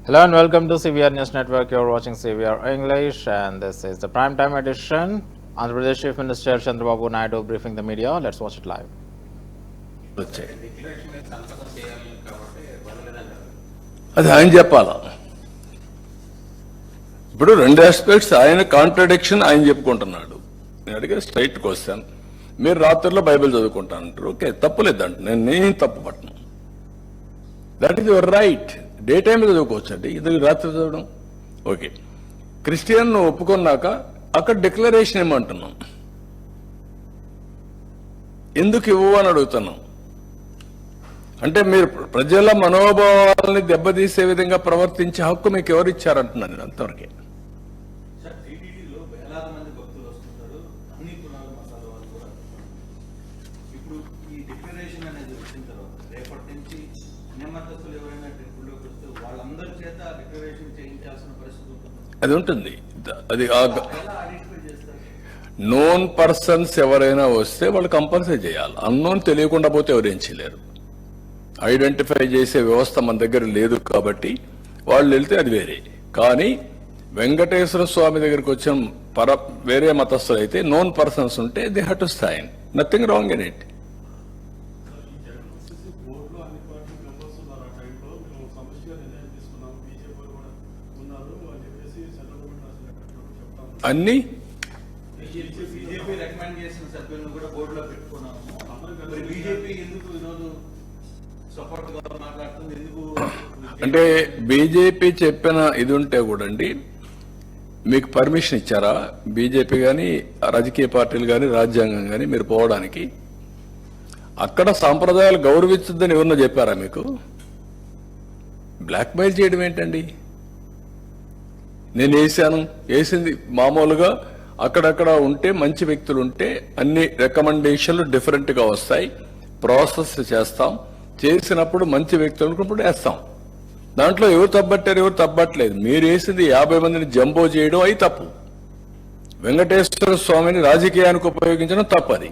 Hello and welcome to CVR News Network. You're watching CVR English and this is the prime time edition. Andhra Pradesh Chief Minister Chandrababu Naidu briefing the media. Let's watch it live. అది ఆయన చెప్పాలా. ఇప్పుడు రెండు aspects ఆయన contradiction ఆయన చెప్పుకుంటున్నాడు. నేను అడిగే స్ట్రైట్ క్వశ్చన్, మీరు రాత్రిలో బైబిల్ చదువుకుంటానంటారు, ఓకే తప్పులేదంట, నేను తప్పు పట్టను, that is your right. Day time చదువుకోవచ్చు అండి, ఇది రాత్రి చదవడం ఓకే. క్రిస్టియన్ ఒప్పుకున్నాక అక్కడ డిక్లరేషన్ ఏమంటున్నాం, ఎందుకు ఇవ్వు అని అడుగుతున్నాం. అంటే మీరు ప్రజల మనోభావాలని దెబ్బతీసే విధంగా ప్రవర్తించే హక్కు మీకు ఎవరు ఇచ్చారంటున్నాను నేను అంతవరకే. అది ఉంటుంది, అది నోన్ పర్సన్స్ ఎవరైనా వస్తే వాళ్ళు కంపల్సరీ చేయాలి. అన్నోన్ తెలియకుండా పోతే ఎవరేం చేయలేరు. ఐడెంటిఫై చేసే వ్యవస్థ మన దగ్గర లేదు కాబట్టి వాళ్ళు వెళ్తే అది వేరే. కానీ వెంకటేశ్వర స్వామి దగ్గరికి వచ్చిన వేరే మతస్థులు అయితే నోన్ పర్సన్స్ ఉంటే they have to sign, nothing wrong in it. అన్ని అంటే బీజేపీ చెప్పిన ఇది ఉంటే కూడా అండి, మీకు పర్మిషన్ ఇచ్చారా బీజేపీ కానీ రాజకీయ పార్టీలు కానీ రాజ్యాంగం కానీ మీరు పోవడానికి? అక్కడ సాంప్రదాయాలు గౌరవించద్దని ఎవరన్నా చెప్పారా మీకు? బ్లాక్మెయిల్ చేయడం ఏంటండి? నేను వేసింది మామూలుగా అక్కడక్కడ ఉంటే మంచి వ్యక్తులు ఉంటే అన్ని రికమెండేషన్లు డిఫరెంట్ గా వస్తాయి, ప్రాసెస్ చేస్తాం, చేసినప్పుడు మంచి వ్యక్తులు అనుకున్నప్పుడు వేస్తాం. దాంట్లో ఎవరు తప్పట్టారు, ఎవరు తప్పట్లేదు. మీరు వేసింది 50 మందిని జంబో చేయడం అయి తప్పు. వెంకటేశ్వర స్వామిని రాజకీయానికి ఉపయోగించడం తప్పది,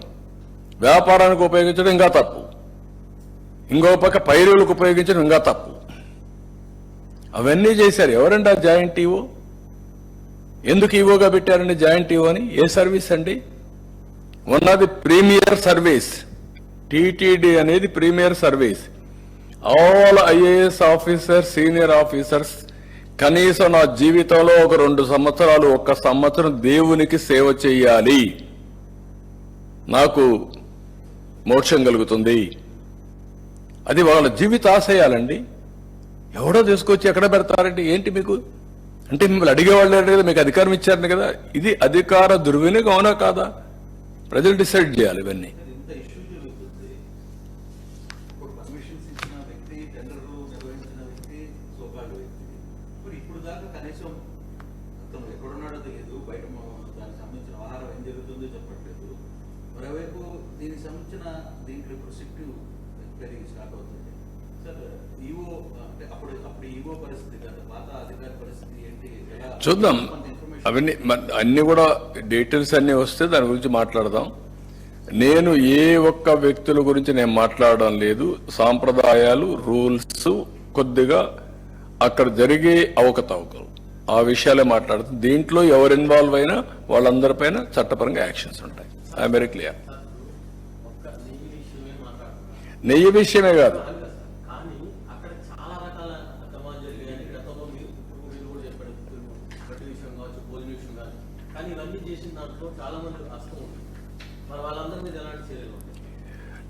వ్యాపారానికి ఉపయోగించడం ఇంకా తప్పు, ఇంకో పక్క పైరులకు ఉపయోగించడం ఇంకా తప్పు. అవన్నీ చేశారు. ఎవరండి ఆ జాయింట్ ఈవో? ఎందుకు ఈవోగా పెట్టారండి జాయింట్ ఈవో అని? ఏ సర్వీస్ అండి? One of the premier service TTD అనేది premier service. All IAS officers, senior officers కనీసం నా జీవితంలో ఒక 2 సంవత్సరాలు, 1 సంవత్సరం దేవునికి సేవ చేయాలి, నాకు మోక్షం కలుగుతుంది. అది వాళ్ళ జీవిత ఆశయాలండి. ఎవడో తీసుకొచ్చి ఎక్కడ పెడతారంటే ఏంటి మీకు? అంటే మిమ్మల్ని అడిగేవాళ్ళు కదా, మీకు అధికారం ఇచ్చారని కదా. ఇది అధికార దుర్వినియోగం అవునా కాదా? ప్రజలు డిసైడ్ చేయాలి ఇవన్నీ. చూద్దాం, అవన్నీ అన్ని కూడా డీటెయిల్స్ అన్ని వస్తే దాని గురించి మాట్లాడదాం. నేను ఏ ఒక్క వ్యక్తుల గురించి నేను మాట్లాడడం లేదు. సాంప్రదాయాలు, రూల్స్, కొద్దిగా అక్కడ జరిగే అవకతవకలు, ఆ విషయాలే మాట్లాడుతాం. దీంట్లో ఎవరు ఇన్వాల్వ్ అయినా వాళ్ళందరిపైన చట్టపరంగా యాక్షన్స్ ఉంటాయి. I'm very clear. నెయ్యి విషయమే కాదు,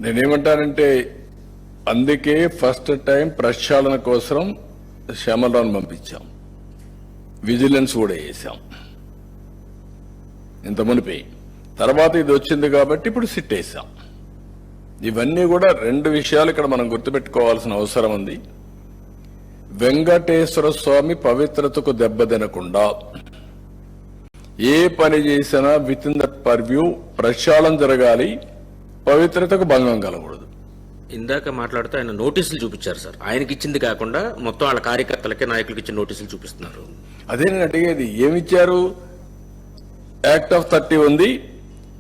నేనేమంటానంటే అందుకే ఫస్ట్ టైం ప్రక్షాళన కోసం శ్యామలరావును పంపించాం, విజిలెన్స్ కూడా వేసాం ఇంత మునిపి. తర్వాత ఇది వచ్చింది కాబట్టి ఇప్పుడు సిట్ వేసాం. ఇవన్నీ కూడా 2 విషయాలు ఇక్కడ మనం గుర్తుపెట్టుకోవాల్సిన అవసరం ఉంది. వెంకటేశ్వర స్వామి పవిత్రతకు దెబ్బతినకుండా ఏ పని చేసినా విత్ ఇన్ దట్ పర్వ్యూ ప్రక్షాళన జరగాలి, పవిత్రతకు భంగం కలగకూడదు. ఇందాక మాట్లాడుతూ ఆయన నోటీసులు చూపించారు సార్. ఆయనకి ఇచ్చింది కాకుండా మొత్తం వాళ్ళ కార్యకర్తలకి, నాయకులకి ఇచ్చిన నోటీసులు చూపిస్తున్నారు. అదే నేను అడిగేది, ఏమిచ్చారు? యాక్ట్ ఆఫ్ 30 ఉంది,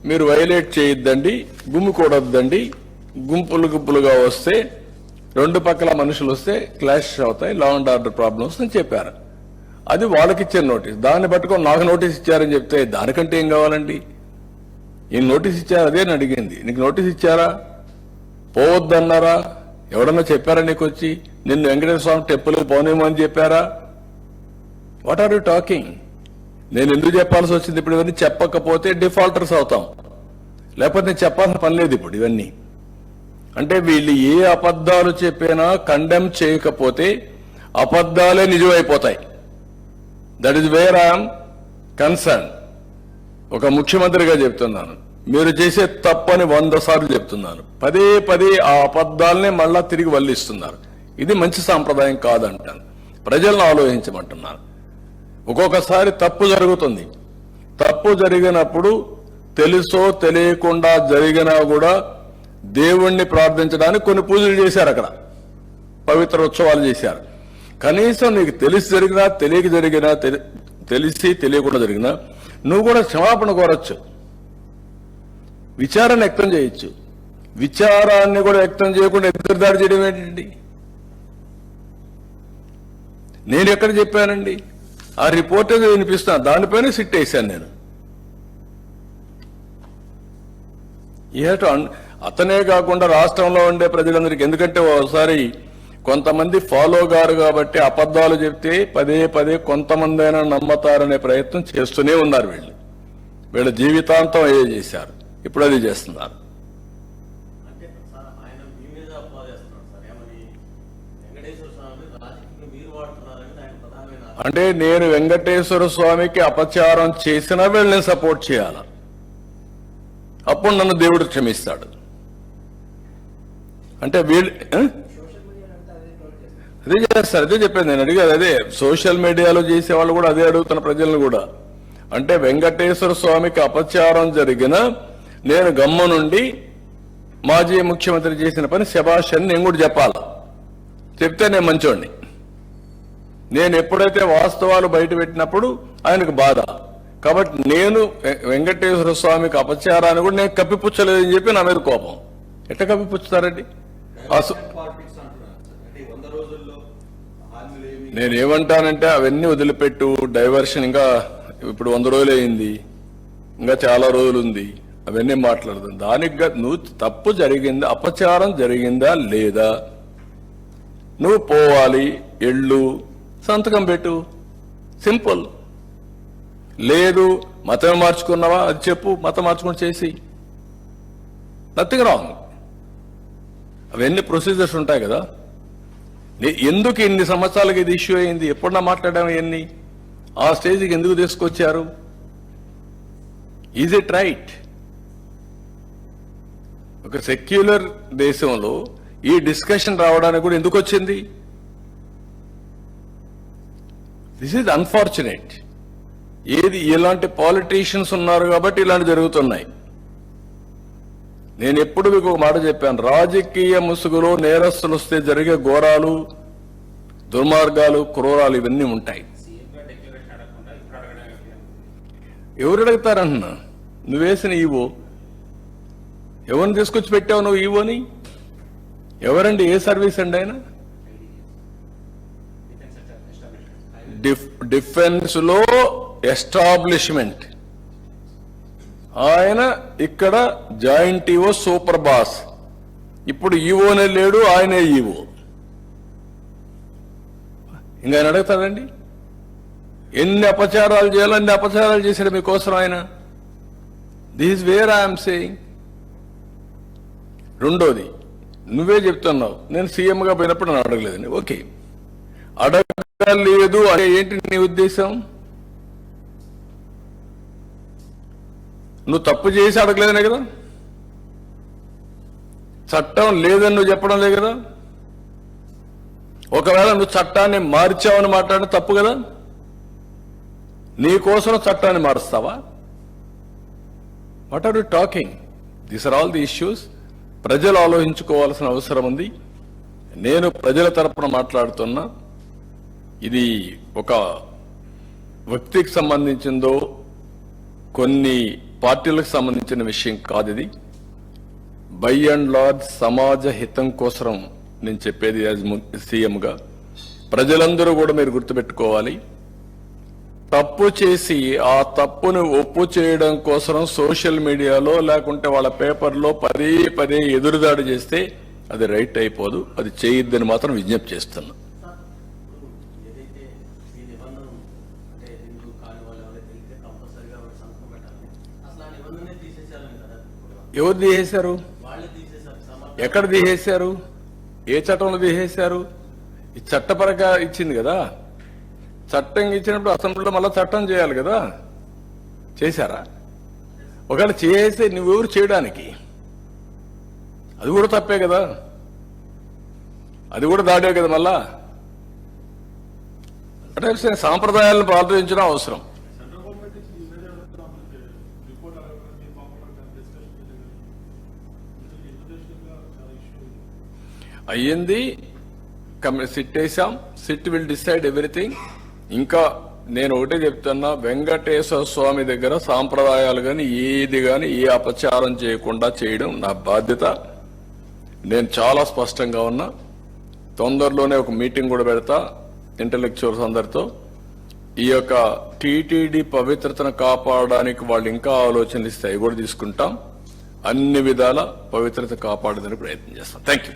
మీరు వైలేట్ చేయొద్దండి, గుమ్మికూడొద్దండి, గుంపులుగా వస్తే రెండు పక్కల మనుషులు వస్తే క్లాష్ అవుతాయి, లా అండ్ ఆర్డర్ ప్రాబ్లమ్స్ అని చెప్పారు. అది వాళ్ళకి ఇచ్చిన నోటీస్. దాన్ని పట్టుకొని నాకు నోటీస్ ఇచ్చారని చెప్తే దానికంటే ఏం కావాలండి? ఈయన నోటీస్ ఇచ్చారు, అదే అని అడిగింది. నీకు నోటీస్ ఇచ్చారా? పోవద్దన్నారా? ఎవడన్నా చెప్పారా నీకు వచ్చి నిన్ను వెంకటేశ్వర స్వామి టెంపుల్కి పోనేమో అని చెప్పారా? What are you talking? నేను ఎందుకు చెప్పాల్సి వచ్చింది? ఇప్పుడు ఇవన్నీ చెప్పకపోతే డిఫాల్టర్స్ అవుతాం, లేకపోతే నేను చెప్పాల్సిన పని లేదు ఇప్పుడు ఇవన్నీ. అంటే వీళ్ళు ఏ అబద్ధాలు చెప్పినా కండెమ్ చేయకపోతే అబద్ధాలే నిజమైపోతాయి. That is where I'm concern. ఒక ముఖ్యమంత్రిగా చెప్తున్నాను, మీరు చేసే తప్పని 100 సార్లు చెప్తున్నాను. పదే పదే ఆ అబద్ధాలనే మళ్ళా తిరిగి వల్లిస్తున్నారు. ఇది మంచి సాంప్రదాయం కాదంటాను. ప్రజలను ఆలోచించమంటున్నాను. ఒక్కొక్కసారి తప్పు జరుగుతుంది. తప్పు జరిగినప్పుడు తెలుసో తెలియకుండా జరిగినా కూడా దేవుణ్ణి ప్రార్థించడానికి కొన్ని పూజలు చేశారు, అక్కడ పవిత్ర ఉత్సవాలు చేశారు. కనీసం నీకు తెలిసి జరిగినా తెలియక జరిగినా, తెలిసి తెలియకుండా జరిగినా నువ్వు కూడా క్షమాపణ కోరచ్చు, విచారణ వ్యక్తం చేయొచ్చు. విచారాన్ని కూడా వ్యక్తం చేయకుండా ఎదురుదాడి చేయడం ఏంటండి? నేను ఎక్కడ చెప్పానండి? ఆ రిపోర్ట్ ఏదో వినిపిస్తాను, దానిపైన సిట్ వేశాను నేను. అతనే కాకుండా రాష్ట్రంలో ఉండే ప్రజలందరికీ, ఎందుకంటే ఒకసారి కొంతమంది ఫాలో గారు కాబట్టి అబద్ధాలు చెప్తే పదే పదే కొంతమంది అయినా నమ్మతారనే ప్రయత్నం చేస్తూనే ఉన్నారు. వీళ్ళ జీవితాంతం అదే చేశారు, ఇప్పుడు అది చేస్తున్నారు. అంటే నేను వెంకటేశ్వర స్వామికి అపచారం చేసినా వీళ్ళని సపోర్ట్ చేయాల, అప్పుడు నన్ను దేవుడు క్షమిస్తాడు. అంటే వీళ్ళు అదే చేస్తారు, అదే చెప్పాను నేను. అడిగేది అదే. సోషల్ మీడియాలో చేసేవాళ్ళు కూడా అదే అడుగుతున్న ప్రజలను కూడా. అంటే వెంకటేశ్వర స్వామికి అపచారం జరిగిన నేను గమ్మ నుండి మాజీ ముఖ్యమంత్రి చేసిన పని శభాష్ అని నేను కూడా చెప్పాలి. చెప్తే నేను మంచోడిని. నేను ఎప్పుడైతే వాస్తవాలు బయట పెట్టినప్పుడు ఆయనకు బాధ. కాబట్టి నేను వెంకటేశ్వర స్వామికి అపచారాన్ని కూడా నేను కప్పిపుచ్చలేదని చెప్పి నా మీద కోపం. ఎట్లా కప్పిపుచ్చుతారండి? నేనేమంటానంటే అవన్నీ వదిలిపెట్టు, డైవర్షన్. ఇంకా ఇప్పుడు 100 రోజులు అయింది, ఇంకా చాలా రోజులు ఉంది, అవన్నీ మాట్లాడదాం. దానికి నువ్వు తప్పు జరిగిందా, అపచారం జరిగిందా లేదా, నువ్వు పోవాలి, ఎళ్ళు, సంతకం పెట్టు, సింపుల్. లేదు మతం మార్చుకున్నావా అది చెప్పు, మతం మార్చుకుని చేసి, నథింగ్ రాంగ్. అవన్నీ ప్రొసీజర్స్ ఉంటాయి కదా. ఎందుకు ఇన్ని సంవత్సరాలకి ఇది ఇష్యూ అయింది? ఎప్పుడన్నా మాట్లాడాము ఇవన్నీ? ఆ స్టేజ్కి ఎందుకు తీసుకొచ్చారు? Is it right? ఒక సెక్యులర్ దేశంలో ఈ డిస్కషన్ రావడానికి కూడా ఎందుకు వచ్చింది? This is unfortunate. ఏది ఇలాంటి పాలిటీషియన్స్ ఉన్నారు కాబట్టి ఇలాంటి జరుగుతున్నాయి. నేను ఎప్పుడు మీకు ఒక మాట చెప్పాను, రాజకీయ ముసుగులో నేరస్తులు వస్తే జరిగే ఘోరాలు, దుర్మార్గాలు, క్రూరాలు ఇవన్నీ ఉంటాయి. ఎవరు అడుగుతారన్నా? నువ్వేసిన ఈవో ఎవరిని తీసుకొచ్చి పెట్టావు? నువ్వు ఈవోని ఎవరండి? ఏ సర్వీస్ అండి ఆయన? డిఫెన్స్ లో ఎస్టాబ్లిష్మెంట్. ఆయన ఇక్కడ జాయింట్ ఈవో, సూపర్ బాస్. ఇప్పుడు ఈవోనే లేడు, ఆయనే ఈవో. ఇంకా ఆయన అడుగుతాడండి? ఎన్ని అపచారాలు చేయాలో అన్ని అపచారాలు చేశాడు మీకోసం ఆయన. This is where I'm saying. రెండోది, నువ్వే చెప్తున్నావు నేను సీఎంగా పోయినప్పుడు నన్ను అడగలేదండి. ఓకే, అడగలేదు అంటే ఏంటి నీ ఉద్దేశం? నువ్వు తప్పు చేసి అడగలేదనే కదా, చట్టం లేదని నువ్వు చెప్పడం లేదు కదా. ఒకవేళ నువ్వు చట్టాన్ని మార్చావని మాట్లాడిన తప్పు కదా. నీ కోసం చట్టాన్ని మారుస్తావా? What are you talking? These are all the issues. ప్రజలు ఆలోచించుకోవాల్సిన అవసరం ఉంది. నేను ప్రజల తరపున మాట్లాడుతున్నా. ఇది ఒక వ్యక్తికి సంబంధించిందో కొన్ని పార్టీలకు సంబంధించిన విషయం కాదు. ఇది బై అండ్ లార్జ్ సమాజ హితం కోసం నేను చెప్పేది యాజ్ సీఎంగా ప్రజలందరూ కూడా మీరు గుర్తుపెట్టుకోవాలి, తప్పు చేసి ఆ తప్పును ఒప్పు చేయడం కోసం సోషల్ మీడియాలో లేకుంటే వాళ్ళ పేపర్లో పదే పదే ఎదురుదాడి చేస్తే అది రైట్ అయిపోదు. అది చేయొద్దని మాత్రం విజ్ఞప్తి చేస్తున్నా. ఎవరు తీసేశారు? ఎక్కడ తీసేశారు? ఏ చట్టంలో తీసేశారు? ఈ చట్టపరంగా ఇచ్చింది కదా. చట్టం ఇచ్చినప్పుడు అసెంబ్లీలో మళ్ళీ చట్టం చేయాలి కదా. చేశారా? ఒకవేళ చేస్తే నువ్వెవరు చేయడానికి? అది కూడా తప్పే కదా, అది కూడా దాడే కదా. మళ్ళా అంటే సాంప్రదాయాలను పాటించడం అవసరం. అయ్యింది, సిట్ వేసాం, సిట్ విల్ డిసైడ్ ఎవ్రీథింగ్. ఇంకా నేను ఒకటే చెప్తున్నా, వెంకటేశ్వర స్వామి దగ్గర సాంప్రదాయాలు కానీ ఏది కానీ ఏ అపచారం చేయకుండా చేయడం నా బాధ్యత. నేను చాలా స్పష్టంగా ఉన్నా. తొందరలోనే ఒక మీటింగ్ కూడా పెడతా ఇంటలెక్చువల్స్ అందరితో. ఈ యొక్క టీటీడీ పవిత్రతను కాపాడడానికి వాళ్ళు ఇంకా ఆలోచనలు ఇస్తే అవి కూడా తీసుకుంటాం. అన్ని విధాల పవిత్రత కాపాడడానికి ప్రయత్నం చేస్తాం. Thank you.